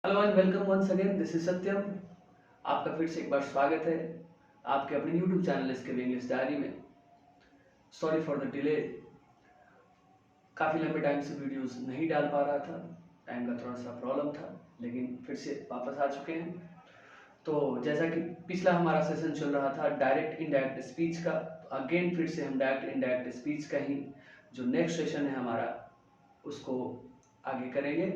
Hello and welcome once again, this is Satyam. आपका फिर से एक बार स्वागत है आपके अपने यूट्यूब चैनल इसके इंग्लिश डायरी में। सॉरी फॉर द डिले, काफ़ी लंबे टाइम से वीडियोस नहीं डाल पा रहा था, टाइम का थोड़ा सा प्रॉब्लम था, लेकिन फिर से वापस आ चुके हैं। तो जैसा कि पिछला हमारा सेशन चल रहा था डायरेक्ट इनडायरेक्ट स्पीच का, अगेन फिर से हम डायरेक्ट इनडायरेक्ट स्पीच का ही जो नेक्स्ट सेशन है हमारा उसको आगे करेंगे।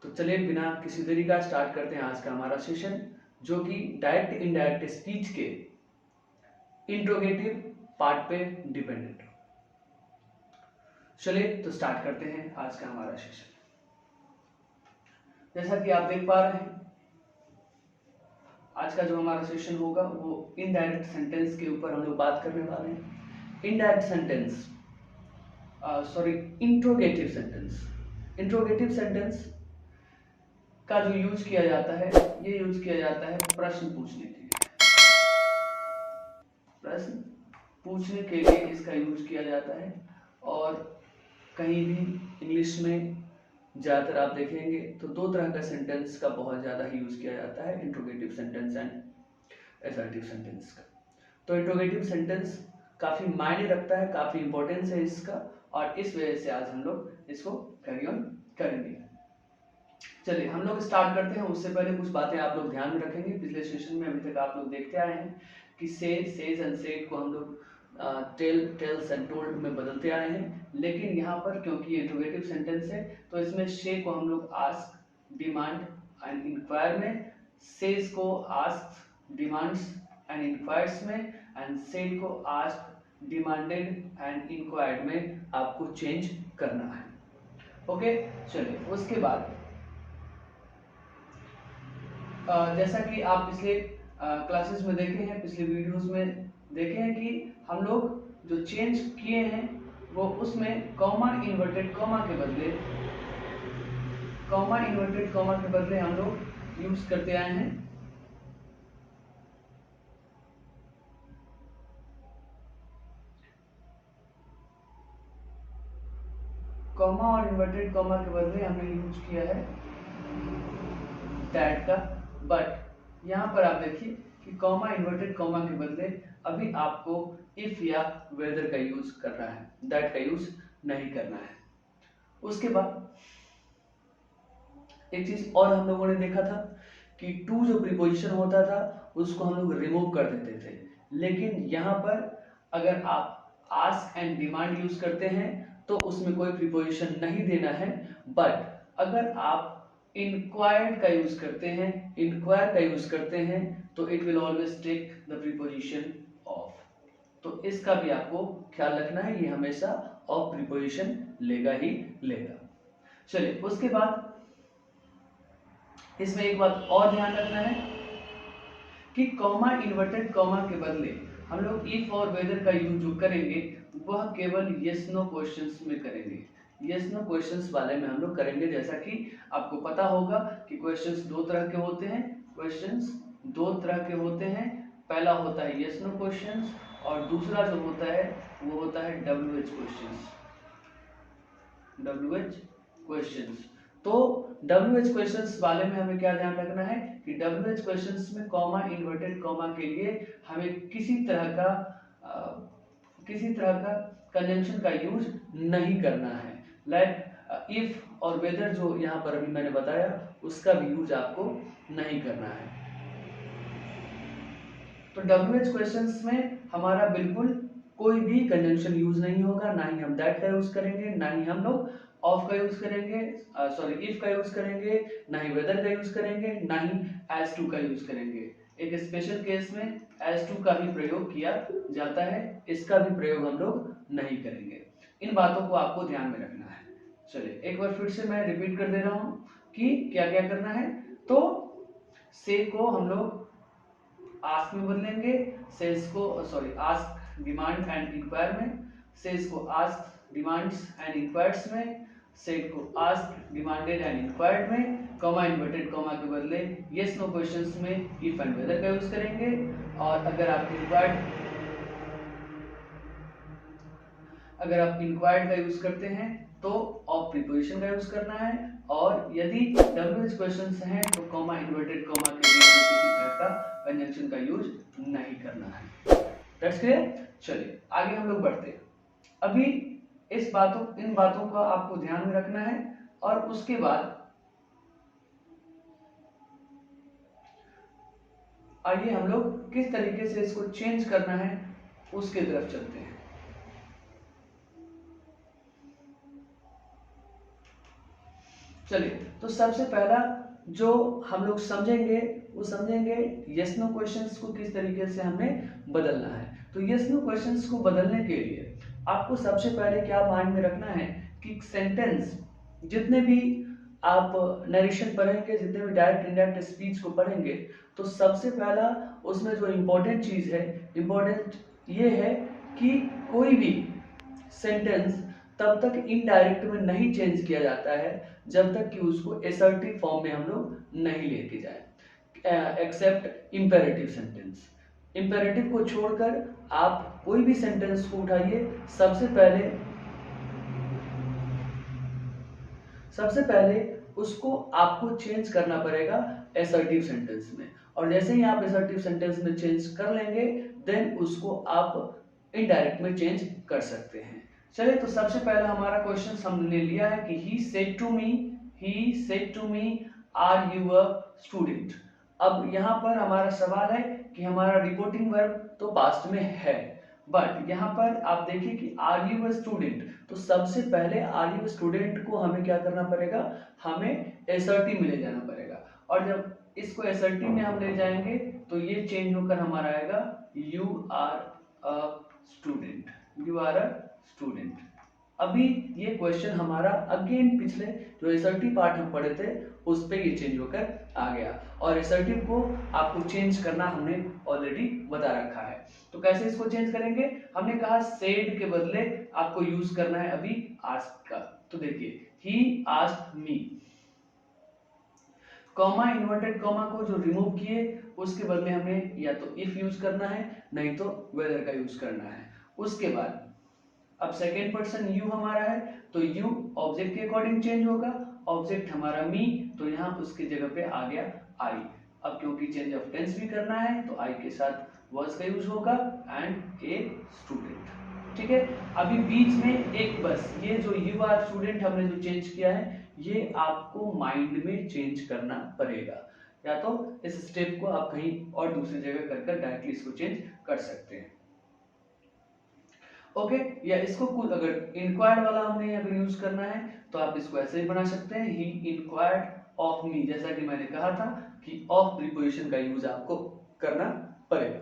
तो चलिए बिना किसी देरी का स्टार्ट करते हैं आज का हमारा सेशन, जो कि डायरेक्ट इनडायरेक्ट स्पीच के इंट्रोगेटिव पार्ट पे डिपेंडेंट। चलिए तो स्टार्ट करते हैं आज का हमारा सेशन। जैसा कि आप देख पा रहे हैं, आज का जो हमारा सेशन होगा वो इनडायरेक्ट सेंटेंस के ऊपर हम लोग बात करने वाले हैं। Indirect sentence, sorry, interrogative sentence. Interrogative sentence का जो यूज किया जाता है, ये यूज किया जाता है प्रश्न पूछने के लिए। प्रश्न पूछने के लिए इसका यूज किया जाता है, और कहीं भी इंग्लिश में ज़्यादातर आप देखेंगे तो दो तरह का सेंटेंस का बहुत ज़्यादा ही यूज किया जाता है, interrogative sentence and assertive sentence का। तो इंट्रोगेटिव सेंटेंस काफ़ी मायने रखता है, काफ़ी इंपॉर्टेंस है इसका, और इस वजह से आज हम लोग इसको कैरी ऑन करेंगे। चलिए हम लोग स्टार्ट करते हैं। उससे पहले कुछ बातें आप लोग ध्यान में रखेंगे। पिछले सेशन में अभी तक आप लोग देखते आए हैं कि सेज एंड सेड को हम लोग टेल्स एंड टोल्ड में बदलते आए हैं, लेकिन यहाँ पर क्योंकि ये इंट्रोगेटिव सेंटेंस है तो इसमें शे को हम लोग आस्क, डिमांड एंड इंक्वायर में, सेज को आस्क, डिमांड्स एंड इंक्वायर्स में, एंड सेड को आस्क, डिमांडेड एंड इंक्वायर्ड में आपको चेंज करना है। ओके, चलिए उसके बाद जैसा कि आप पिछले क्लासेस में देखे हैं, पिछले वीडियोस में देखे हैं कि हम लोग जो चेंज किए हैं वो उसमें कॉमा इन्वर्टेड कॉमा के बदले हम लोग यूज करते आए हैं कॉमा और इन्वर्टेड कॉमा के बदले हमने यूज किया है दैट का। बट यहाँ पर आप देखिए कि कॉमा इन्वर्टेड कॉमा के बदले अभी आपको इफ या वेदर का यूज करना है, दैट का यूज नहीं करना है। उसके बाद एक चीज और हम लोगों ने देखा था कि टू जो प्रीपोजिशन होता था उसको हम लोग रिमूव कर देते थे, लेकिन यहाँ पर अगर आप आस्क एंड डिमांड यूज करते हैं तो उसमें कोई प्रीपोजिशन नहीं देना है। बट अगर आप इंक्वायर्ड का यूज करते हैं, इंक्वायर का यूज करते हैं, तो it will always take the preposition of. तो इसका भी आपको ख्याल रखना है, ये हमेशा ऑफ प्रीपोजिशन लेगा ही लेगा। चलिए उसके बाद इसमें एक बात और ध्यान रखना है कि कॉमा इन्वर्टेड कॉमा के बदले हम लोग इफ और वेदर का यूज जो करेंगे वह केवल यस नो क्वेश्चंस में करेंगे। यस नो क्वेश्चंस वाले में हम लोग करेंगे। जैसा कि आपको पता होगा कि क्वेश्चंस दो तरह के होते हैं, पहला होता है यस नो क्वेश्चंस, और दूसरा जो होता है वो होता है डब्ल्यूएच क्वेश्चंस। WH questions. तो डब्ल्यूएच क्वेश्चंस वाले में हमें क्या ध्यान रखना है कि डब्ल्यूएच क्वेश्चंस में कॉमा इन्वर्टेड कॉमा के लिए हमें किसी तरह का कंजंक्शन का यूज नहीं करना है। लाइक इफ और वेदर जो यहाँ पर अभी मैंने बताया उसका भी यूज आपको नहीं करना है। तो डब्ल्यूएच क्वेश्चंस में हमारा बिल्कुल कोई भी कंजंक्शन यूज नहीं होगा, ना ही हम दैट का यूज करेंगे, ना ही हम लोग ऑफ का यूज करेंगे, सॉरी इफ का यूज करेंगे, ना ही वेदर का यूज करेंगे, ना ही एज टू का यूज करेंगे। एक स्पेशल केस में एज टू का भी प्रयोग किया जाता है, इसका भी प्रयोग हम लोग नहीं करेंगे। इन बातों को आपको ध्यान में रखना है। चलिए एक बार फिर से मैं रिपीट कर दे रहा हूं कि क्या क्या करना है। तो से को हम लोग आस्क में बदलेंगे, सेल्स को sorry ask, demand and enquire में, सेल्स को आस्क, डिमांड्स एंड इंक्वायर्स में, सेट को आस्क, डिमांडेड एंड इंक्वायर्ड में, कॉमा इन्वर्टेड कॉमा के बदले यस नो क्वेश्चंस में इफ एंड वेदर का यूज करेंगे। और अगर आप इंक्वायर्ड का यूज करते हैं तो ऑफ प्रीपोजिशन का यूज करना है, और यदि डब्ल्यूएच क्वेश्चंस हैं तो कॉमा इन्वर्टेड कॉमा के बीच में किसी तरह का कंजंक्शन का यूज नहीं करना है। That's clear. चलिए आगे हम लोग बढ़ते हैं। अभी इन बातों का आपको ध्यान में रखना है, और उसके बाद आइए हम लोग किस तरीके से इसको चेंज करना है उसके तरफ चलते हैं। चलिए, तो सबसे पहला जो हम लोग समझेंगे वो समझेंगे यस नो क्वेश्चंस को किस तरीके से हमें बदलना है। तो यस नो क्वेश्चंस को बदलने के लिए आपको सबसे पहले क्या माइंड में रखना है कि सेंटेंस जितने भी आप नरेशन पढ़ेंगे, जितने भी डायरेक्ट इनडायरेक्ट स्पीच को पढ़ेंगे, तो सबसे पहला उसमें जो इम्पोर्टेंट चीज है, इम्पोर्टेंट ये है कि कोई भी सेंटेंस तब तक इनडायरेक्ट में नहीं चेंज किया जाता है जब तक कि उसको एसर्टिव फॉर्म में हम लोग नहीं लेके जाए, एक्सेप्ट इंपेरेटिव सेंटेंस। इंपेरेटिव को छोड़कर आप कोई भी सेंटेंस को उठाइए, सबसे पहले उसको आपको चेंज करना पड़ेगा एसर्टिव सेंटेंस में, और जैसे ही आप एसर्टिव सेंटेंस में चेंज कर लेंगे देन उसको आप इनडायरेक्ट में चेंज कर सकते हैं। चलिए, तो सबसे पहला हमारा क्वेश्चन हमने लिया है कि he said to me are you a student. अब यहाँ पर हमारा सवाल है कि हमारा रिपोर्टिंग वर्ब तो पास्ट में है, बट यहाँ पर आप देखिए कि आर यू अ स्टूडेंट, तो सबसे पहले आर यू स्टूडेंट को हमें क्या करना पड़ेगा, हमें एसर्टिव में ले जाना पड़ेगा, और जब इसको एसर्टिव में हम ले जाएंगे तो ये चेंज होकर हमारा आएगा you are a student, you are a student. अभी ये क्वेश्चन हमारा अगेन पिछले जो एसर्टिव पार्ट हम पढ़े थे उस पे ये चेंज होकर आ गया, और एसर्टिव को आपको चेंज करना हमने ऑलरेडी बता रखा है। तो कैसे इसको चेंज करेंगे, हमने कहा सेड के बदले आपको यूज करना है अभी आस्क का। तो देखिए ही आस्क्ड मी, कॉमा इन्वर्टेड कॉमा को जो रिमूव किए उसके बदले हमें या तो इफ यूज करना है, नहीं तो वेदर का यूज करना है। उसके बाद अब सेकेंड पर्सन यू हमारा है, तो यू ऑब्जेक्ट के अकॉर्डिंग चेंज होगा, ऑब्जेक्ट हमारा मी, तो यहाँ उसकी जगह पे आ गया आई। अब क्योंकि चेंज ऑफ टेंस भी करना है तो आई के साथ वर्स का यूज होगा एंड ए स्टूडेंट। ठीक है, अभी बीच में एक बस ये जो यू आर स्टूडेंट हमने जो चेंज किया है ये आपको माइंड में चेंज करना पड़ेगा, या तो इस स्टेप को आप कहीं और दूसरी जगह कर डायरेक्टली इसको चेंज कर सकते हैं। ओके, या इसको कुछ अगर इंक्वायर्ड वाला हमने अगर यूज करना है तो आप इसको ऐसे ही बना सकते हैं, ही इंक्वायर्ड ऑफ मी, जैसा कि मैंने कहा था कि ऑफ प्रीपोजिशन का यूज आपको करना पड़ेगा।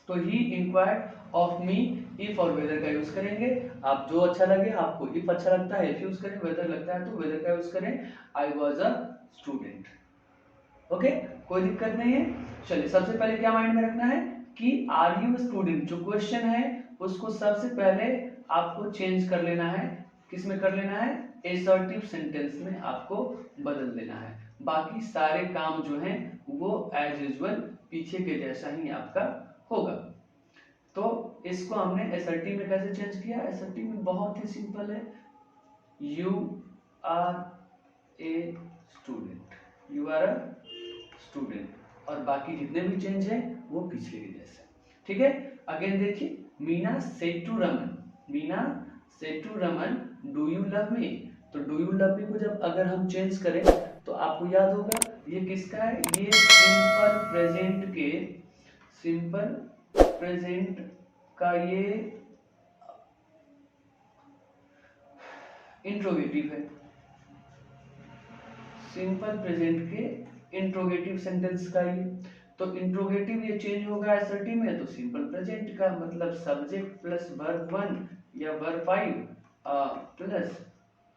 तो he inquired of me, if और वेदर का यूज करेंगे, आप जो अच्छा लगे, आपको इफ अच्छा लगता है इफ यूज करें, वेदर लगता है तो वेदर का यूज करें, I was a student. Okay, कोई दिक्कत नहीं है। चलिए, सबसे पहले क्या माइंड में रखना है कि आर यू स्टूडेंट जो क्वेश्चन है उसको सबसे पहले आपको चेंज कर लेना है, किस में कर लेना है, एसर्टिव सेंटेंस में आपको बदल देना है। बाकी सारे काम जो हैं वो एज यूजुअल पीछे के जैसा ही आपका होगा। तो इसको हमने एसर्टिव में कैसे चेंज किया, एसर्टिव में बहुत ही सिंपल है, you are a student, you are a student, और बाकी जितने भी चेंज है वो पिछले के जैसे। ठीक है, अगेन देखिए, Meena said to Raman, Meena said to Raman do you love me, तो डू यू लव मी को जब अगर हम चेंज करें तो आपको याद होगा ये किसका है, ये सिंपल प्रेजेंट का ये इंट्रोगेटिव है, सिंपल प्रेजेंट के इंट्रोगेटिव सेंटेंस का ये, तो इंट्रोगेटिव ये चेंज होगा एसर्टिव में, तो सिंपल प्रेजेंट का मतलब सब्जेक्ट प्लस वर्ब 1 या वर्ब 5 प्लस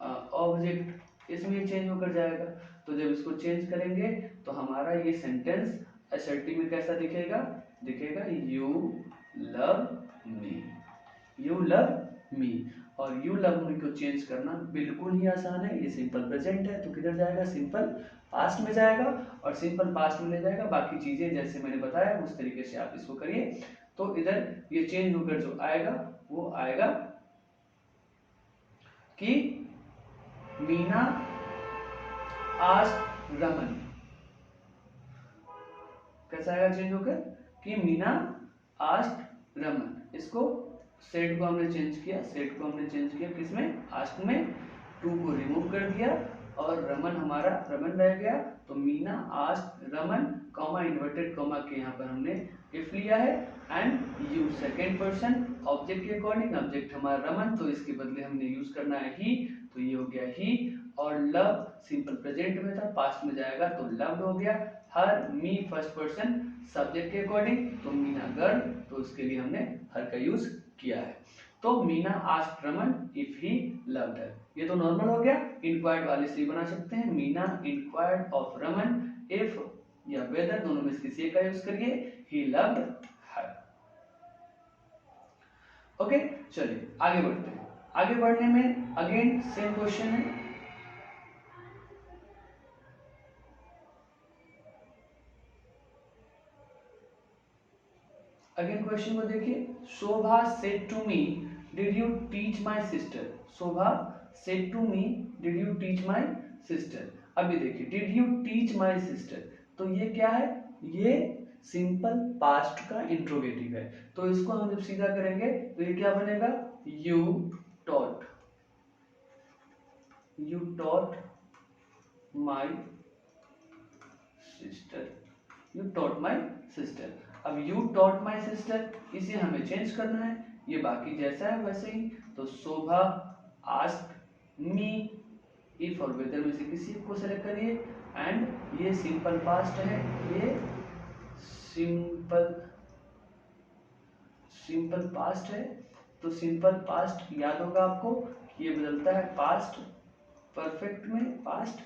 ऑब्जेक्ट, इसमें चेंज होकर जाएगा। तो जब इसको चेंज करेंगे तो हमारा ये सेंटेंस एसर्टिव में कैसा दिखेगा, दिखेगा you love me, you love मी। और यू लव मी को चेंज करना बिल्कुल ही आसान है, ये सिंपल प्रेजेंट है तो किधर जाएगा, सिंपल पास्ट में जाएगा, और सिंपल पास्ट में ले जाएगा। बाकी चीजें जैसे मैंने बताया उस तरीके से आप इसको करिए, तो इधर ये चेंज होकर जो आएगा वो आएगा कि मीना आस्क्ड रमन। कैसा आएगा चेंज होकर कि मीना आस्क्ड रमन। इसको सेड को हमने चेंज किया, सेड को हमने चेंज किया किसमें, आस्क्ड में, टू को रिमूव कर दिया और रमन हमारा रमन रह गया। तो Meena asked Raman comma inverted comma के यहाँ पर हमने इफ लिया है and use second person object के अकॉर्डिंग। ऑब्जेक्ट हमारा रमन तो इसके बदले हमने यूज करना है ही, तो ये हो गया ही। और लव सिंपल प्रेजेंट में था, पास्ट में जाएगा तो लव्ड हो गया। हर मी फर्स्ट पर्सन सब्जेक्ट के अकॉर्डिंग, तो मीना गर्ल, तो उसके लिए हमने हर का यूज किया है। तो Meena asked Raman if he loved her. ये तो नॉर्मल हो गया। इंक्वायर्ड वाले से बना सकते हैं, Meena inquired of Raman if या वेदर, दोनों में से किसी एक का यूज करिए, ही लव्ड हर। ओके, चलिए आगे बढ़ते हैं। आगे बढ़ने में अगेन सेम क्वेश्चन है। अगेन क्वेश्चन को देखिए। Shobha said to me did you teach my sister. Shobha said to me did you teach my sister. अभी देखिए did you teach my sister, तो ये क्या है, ये सिंपल पास्ट का इंट्रोगेटिव है। तो इसको हम जब सीधा करेंगे तो ये क्या बनेगा, you taught, you taught my sister, you taught my sister. अब यू टॉट माय सिस्टर इसे हमें चेंज करना है, ये बाकी जैसा है वैसे ही। तो शोभा आस्क्ड मी इफ और वेदर में से किसी को सेलेक्ट करिए एंड ये सिंपल पास्ट है, ये सिंपल पास्ट है। तो सिंपल पास्ट याद होगा आपको, ये बदलता है पास्ट परफेक्ट में, पास्ट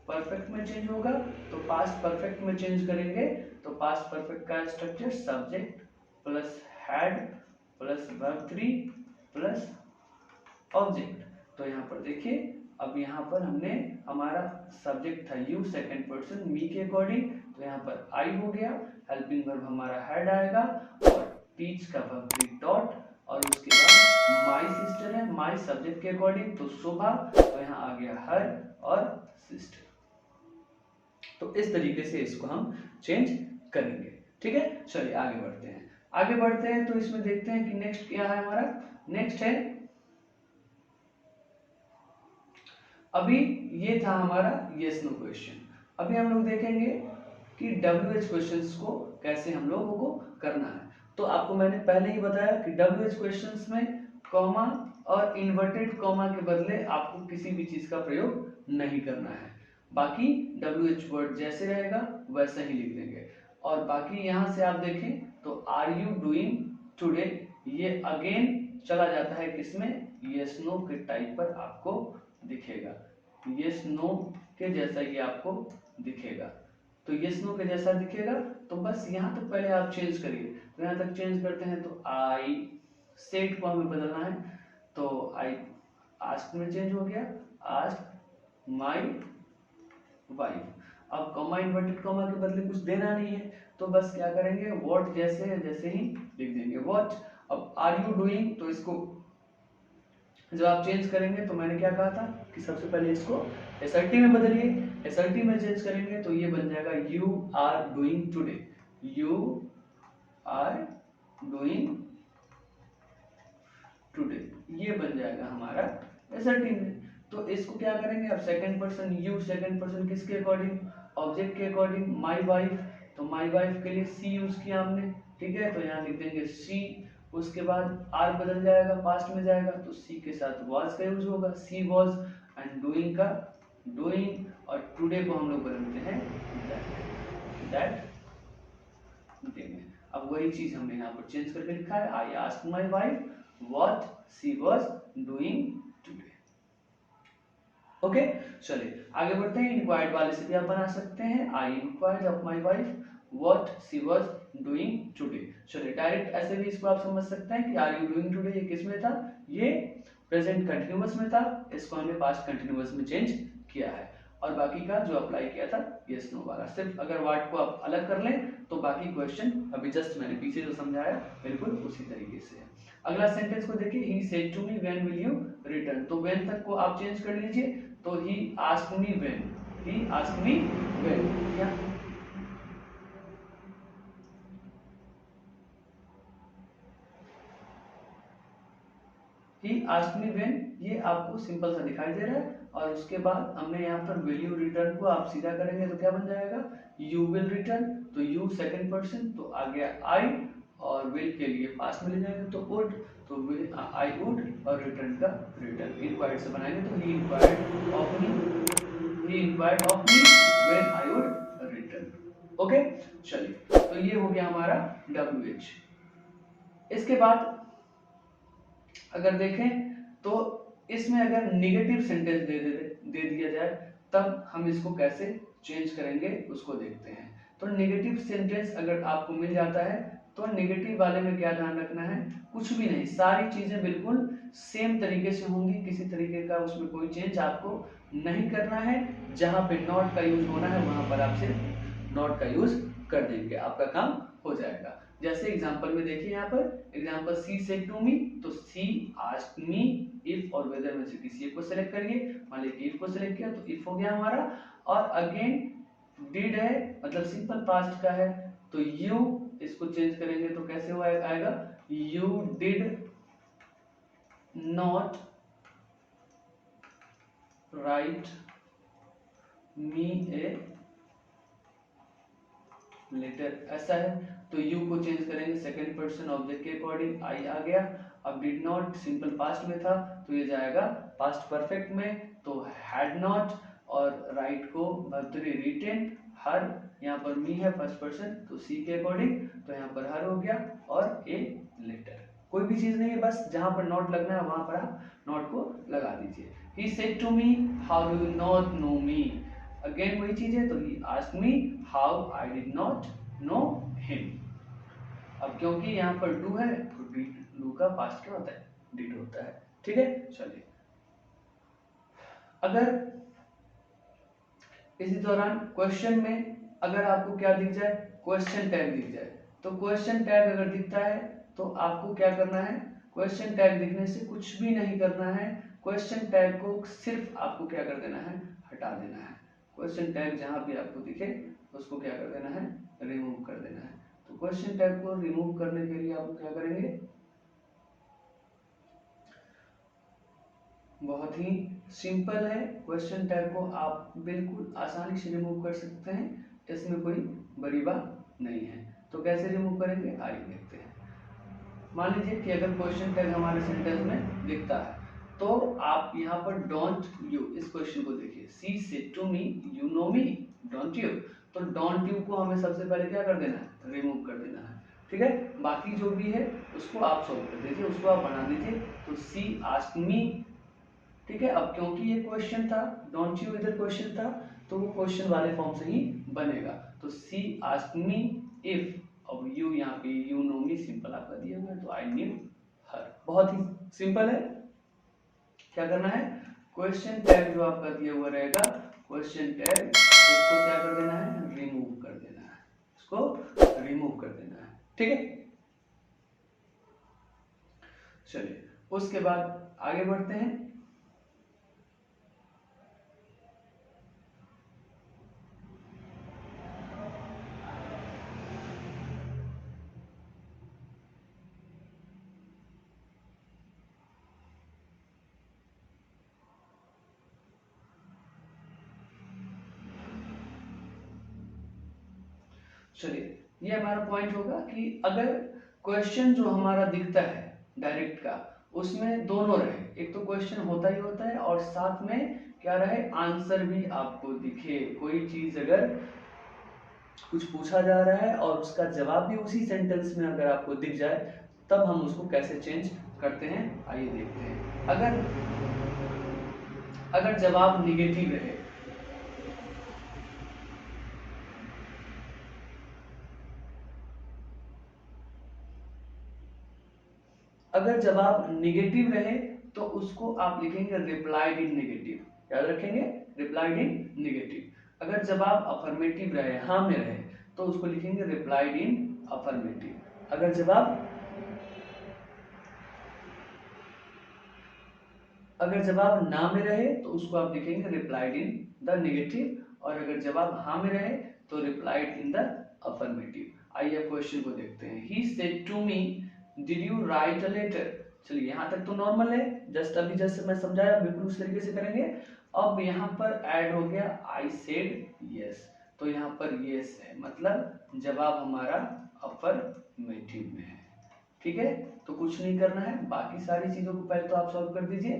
परफेक्ट में चेंज होगा। तो पास्ट परफेक्ट में चेंज करेंगे तो पास्ट परफेक्ट का structure subject plus had plus verb 3 plus object. तो यहाँ पर देखिए अब यहाँ पर हमने हमारा सब्जेक्ट था यू सेकंड पर्सन मी के अकॉर्डिंग, तो यहाँ पर आई हो गया, हेल्पिंग वर्ब हमारा हैड आएगा और टीच का वर्ब 3 डॉट और उसके बाद माई सिस्टर है, माई सब्जेक्ट के अकॉर्डिंग तो शोभा, तो यहाँ आ गया हर और सिस्टर। तो इस तरीके से इसको हम चेंज करेंगे। ठीक है, चलिए आगे बढ़ते हैं। आगे बढ़ते हैं तो इसमें देखते हैं कि नेक्स्ट क्या है हमारा। नेक्स्ट है, अभी ये था हमारा यस नो क्वेश्चन। अभी हम लोग देखेंगे कि WH क्वेश्चंस को कैसे हम लोगों को करना है। तो आपको मैंने पहले ही बताया कि WH क्वेश्चंस में कॉमा और इन्वर्टेड कॉमा के बदले आपको किसी भी चीज का प्रयोग नहीं करना है। बाकी WH वर्ड जैसे रहेगा वैसा ही लिख देंगे। और बाकी यहाँ से आप देखें तो आर यू डूइंग टुडे, ये अगेन चला जाता है किसमें, यस नो के टाइप पर आपको दिखेगा। यस नो के जैसा ये आपको दिखेगा। तो यस नो के जैसा दिखेगा तो बस यहाँ तक पहले आप चेंज करिए। तो यहाँ तक चेंज करते हैं तो आई सेड को हमें बदलना है, तो आई आस्क्ड में चेंज हो गया, आस्क्ड माई वाइफ। अब कॉमा इन्वर्टेड कॉमा के बदले कुछ देना नहीं है तो बस क्या करेंगे, व्हाट जैसे है जैसे ही लिख देंगे व्हाट। अब आर यू डूइंग, तो इसको जब आप चेंज करेंगे तो मैंने क्या कहा था कि सबसे पहले इसको एसआरटी में बदलिए। एसआरटी में चेंज करेंगे तो ये बन जाएगा you are doing today, you are doing today, ये बन जाएगा हमारा एसआरटी में। तो इसको क्या करेंगे, अब second person you, second person किसके अकॉर्डिंग, ऑब्जेक्ट के अकॉर्डिंग माई वाइफ, तो माई वाइफ के लिए सी यूज किया हमने, ठीक है। तो यहाँ लिख देंगे सी, उसके बाद आर बदल जाएगा, पास्ट में जाएगा तो सी के साथ वॉज का यूज होगा, सी वॉज एंड डूइंग का डूइंग, और टुडे को हम लोग बदलते हैं दैट देंगे। अब वही चीज हमने यहाँ पर चेंज करके लिखा है, I asked my wife what she was doing today. Okay, चलिए आगे बढ़ते हैं। इंक्वायर्ड वाले से भी आप बना सकते हैं, आई inquired of my wife what she was doing today. चलिए डायरेक्ट ऐसे भी इसको आप समझ सकते हैं कि आर यू डूइंग टुडे, ये किस में था, ये प्रेजेंट कंटिन्यूअस में था, इसको हमने पास्ट कंटिन्यूअस में चेंज किया है। और बाकी का जो अप्लाई किया था यस नो वाला। सिर्फ अगर वर्ड को आप अलग कर लें तो बाकी क्वेश्चन अभी जस्ट मैंने पीछे जो समझाया बिल्कुल उसी तरीके से है। अगला सेंटेंस को देखिए, he said to me when will you return. तो व्हेन तक को आप चेंज कर लीजिए, तो he asked me when, he asked me when. क्या ही आस्क्ड मी व्हेन, ये आपको सिंपल सा दिखाई दे रहा है। और उसके बाद हमने यहाँ पर विल यू रिटर्न को आप सीधा करेंगे तो क्या बन जाएगा, यू विल रिटर्न। तो यू सेकंड पर्सन, तो आ गया आई, और विल के लिए पास्ट में ले जाएंगे तो वुड, तो आई वुड, और रिटर्न का रिटर्न। इंक्वायर्ड से बनाएंगे तो he inquired of me, he inquired of me when I would return. Okay, चलिए, तो ये हो गया हमारा WH। इसके बाद अगर देखें तो इसमें अगर निगेटिव सेंटेंस दे दिया जाए तब हम इसको कैसे चेंज करेंगे उसको देखते हैं। तो निगेटिव सेंटेंस अगर आपको मिल जाता है तो निगेटिव वाले में क्या ध्यान रखना है, कुछ भी नहीं, सारी चीजें बिल्कुल सेम तरीके से होंगी, किसी तरीके का उसमें कोई चेंज आपको नहीं करना है। जहां पे नॉट का यूज होना है वहां पर आप सिर्फ नॉट का यूज कर देंगे, आपका काम हो जाएगा। जैसे एग्जांपल में देखिए, यहाँ पर example she said to me, तो सी आस्क्ड मी इफ और वेदर में से किसी एक को सिलेक्ट करिए। मान लीजिए इफ को सिलेक्ट किया तो इफ हो गया हमारा। और अगेन डिड है, मतलब सिंपल पास्ट का है, तो यू इसको चेंज करेंगे तो कैसे हुआ आएगा, you did not write me a letter, ऐसा है। तो यू को चेंज करेंगे सेकंड पर्सन ऑब्जेक्ट के अकॉर्डिंग, आई आ गया। अब डिड नॉट सिंपल पास्ट में था तो ये जाएगा पास्ट परफेक्ट में, तो हैड नॉट। और राइट को भर्तरी रिटेन, हर, यहाँ पर मी है फर्स्ट पर्सन तो सी के अकॉर्डिंग, तो यहाँ पर हर हो गया, और ए लेटर। कोई भी चीज नहीं है, बस जहां पर नॉट लगना है वहां पर आप नॉट को लगा दीजिए। He said to me how do you not know me, again वही चीज है, तो he asked me how I did not know him. अब क्योंकि यहाँ पर डू है तो डू का पास्ट क्या होता है, डिड होता है। ठीक है, चलिए। अगर इसी दौरान क्वेश्चन में अगर आपको क्या दिख जाए, क्वेश्चन टैग दिख जाए, तो क्वेश्चन टैग अगर दिखता है तो आपको क्या करना है, क्वेश्चन टैग दिखने से कुछ भी नहीं करना है, क्वेश्चन टैग को सिर्फ आपको क्या कर देना है, हटा देना है। क्वेश्चन टैग जहां भी आपको दिखे उसको क्या कर देना है, रिमूव कर देना है। तो क्वेश्चन टैग को रिमूव करने के लिए आप क्या करेंगे, बहुत ही सिंपल है। क्वेश्चन टैग को आप बिल्कुल आसानी से रिमूव कर सकते हैं, इसमें कोई बड़ी बात नहीं है। तो कैसे रिमूव करेंगे आइए देखते हैं। मान लीजिए कि अगर क्वेश्चन टैग हमारे सेंटेंस में दिखता है तो आप यहाँ पर डोंट यू, इस क्वेश्चन को देखिए, she said to me you know me don't you, तो डोंट यू को हमें सबसे पहले क्या कर देना है, रिमूव कर देना है। ठीक है, बाकी जो भी है उसको आप सॉल्व कर दीजिए, उसको आप बना दीजिए। तो सी आस्क्ड मी, ठीक है, अब क्योंकि ये क्वेश्चन था, डोंट यू इधर क्वेश्चन था, तो वो क्वेश्चन वाले फॉर्म से ही बनेगा। तो सी आस्क्ड मी इफ, अब यू यहाँ पे यू नो मी सिंपल आपका दिया हुआ है तो आई न्यू हर, बहुत ही सिंपल है। क्या करना है, क्वेश्चन टैग जो आपका दिया हुआ रहेगा, क्वेश्चन टैग, उसको क्या कर देना है, रिमूव कर देना है, उसको रिमूव कर देना है। ठीक है, चलिए उसके बाद आगे बढ़ते हैं। चलिए, ये हमारा पॉइंट होगा कि अगर क्वेश्चन जो हमारा दिखता है डायरेक्ट का, उसमें दोनों रहे, एक तो क्वेश्चन होता ही होता है और साथ में क्या रहे, आंसर भी आपको दिखे। कोई चीज अगर कुछ पूछा जा रहा है और उसका जवाब भी उसी सेंटेंस में अगर आपको दिख जाए तब हम उसको कैसे चेंज करते हैं आइए देखते हैं। अगर जवाब निगेटिव रहे, अगर जवाब निगेटिव रहे तो उसको आप लिखेंगे रिप्लाइड इन नेगेटिव, याद रखेंगे रिप्लाइड इन निगेटिव। अगर जवाब अफर्मेटिव रहे, हाँ में रहे, तो उसको लिखेंगे रिप्लाइड इन अफर्मेटिव। अगर जवाब ना में रहे तो उसको आप लिखेंगे रिप्लाइड इन द निगेटिव, और अगर जवाब हाँ में रहे तो रिप्लाइड इन द अफर्मेटिव। आइए क्वेश्चन को देखते हैं। He said to me did you write a letter. चलिए यहाँ तक तो नॉर्मल है, जस्ट अभी जैसे मैं समझाया बिल्कुल उस तरीके से करेंगे। अब यहाँ पर ऐड हो गया आई सेड यस, तो यहाँ पर यस है, मतलब जवाब हमारा अफर्मेटिव में है। ठीक है, तो कुछ नहीं करना है, बाकी सारी चीजों को पहले तो आप सॉल्व कर दीजिए।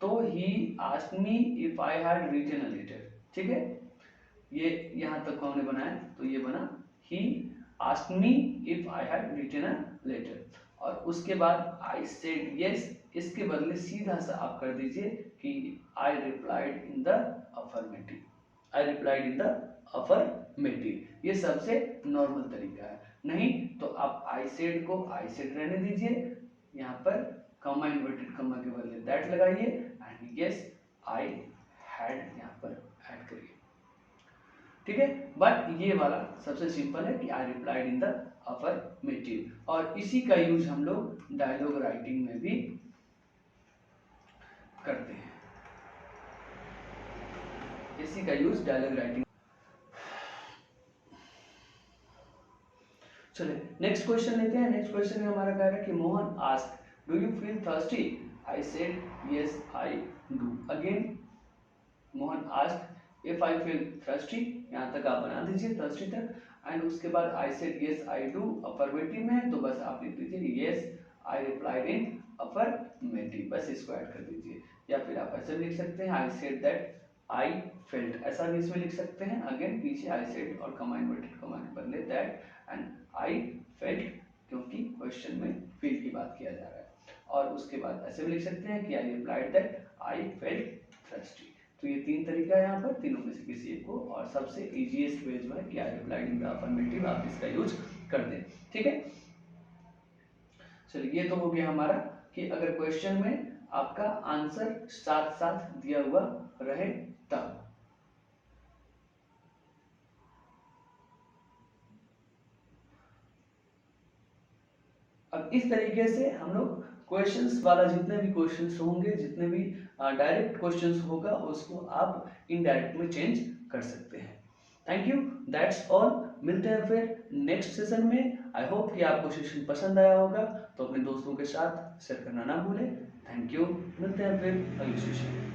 तो he asked me if I had written a letter. ठीक है, ये यहाँ तक को हमने बनाया, तो ये बना he asked me if I had written a letter, और उसके बाद आई सेड यस, इसके बदले सीधा सा आप कर दीजिए कि I replied in the affirmative. I replied in the affirmative, ये सबसे नॉर्मल तरीका है। नहीं तो आप आई सेड को आई सेड रहने दीजिए, यहाँ पर कॉमा इन्वर्टेड कॉमा के बदले दैट लगाइए, एंड यस आई हैड यहाँ पर ऐड करिए। ठीक है, बट ये वाला सबसे सिंपल है कि I replied in the affirmative, और इसी का यूज हम लोग डायलॉग राइटिंग में भी करते हैं। इसी का यूज डायलॉग राइटिंग। चलिए नेक्स्ट क्वेश्चन लेते हैं। नेक्स्ट क्वेश्चन में हमारा कह रहा है कि Mohan asked do you feel thirsty. I said yes I do. Again Mohan asked if I feel thirsty, यहाँ तक आप बना दीजिए थर्स्टी तक, एंड उसके बाद I said yes I do affirmative में है, तो बस आप लिख दीजिए yes I replied in affirmative, बस इसको ऐड कर दीजिए। या फिर आप ऐसे लिख सकते हैं I said that I felt, ऐसा भी इसमें लिख सकते हैं। अगेन पीछे आई सेड और कॉमा इन्वर्टेड कॉमा के बदले दैट एंड आई फेल्ट, क्योंकि क्वेश्चन में फील की बात किया जा रहा है। और उसके बाद ऐसे भी लिख सकते हैं कि I replied that I felt thirsty. तो ये तीन तरीका है यहाँ पर, तीनों में से किसी एक को, और सबसे इजीएस्ट वे जो है कि I replied in the affirmative, आप इसका यूज कर दें। ठीक है, चलिए ये तो हो गया हमारा कि अगर क्वेश्चन में आपका आंसर साथ साथ दिया हुआ रहे तब। अब इस तरीके से हम लोग क्वेश्चंस वाला जितने भी क्वेश्चंस होंगे, जितने भी डायरेक्ट क्वेश्चंस होगा, उसको आप इनडायरेक्ट में चेंज कर सकते हैं। Thank you, that's all. मिलते हैं फिर नेक्स्ट सेशन में। आई होप कि आपको सेशन पसंद आया होगा, तो अपने दोस्तों के साथ शेयर करना ना भूलें। थैंक यू, मिलते हैं फिर अगले सेशन में।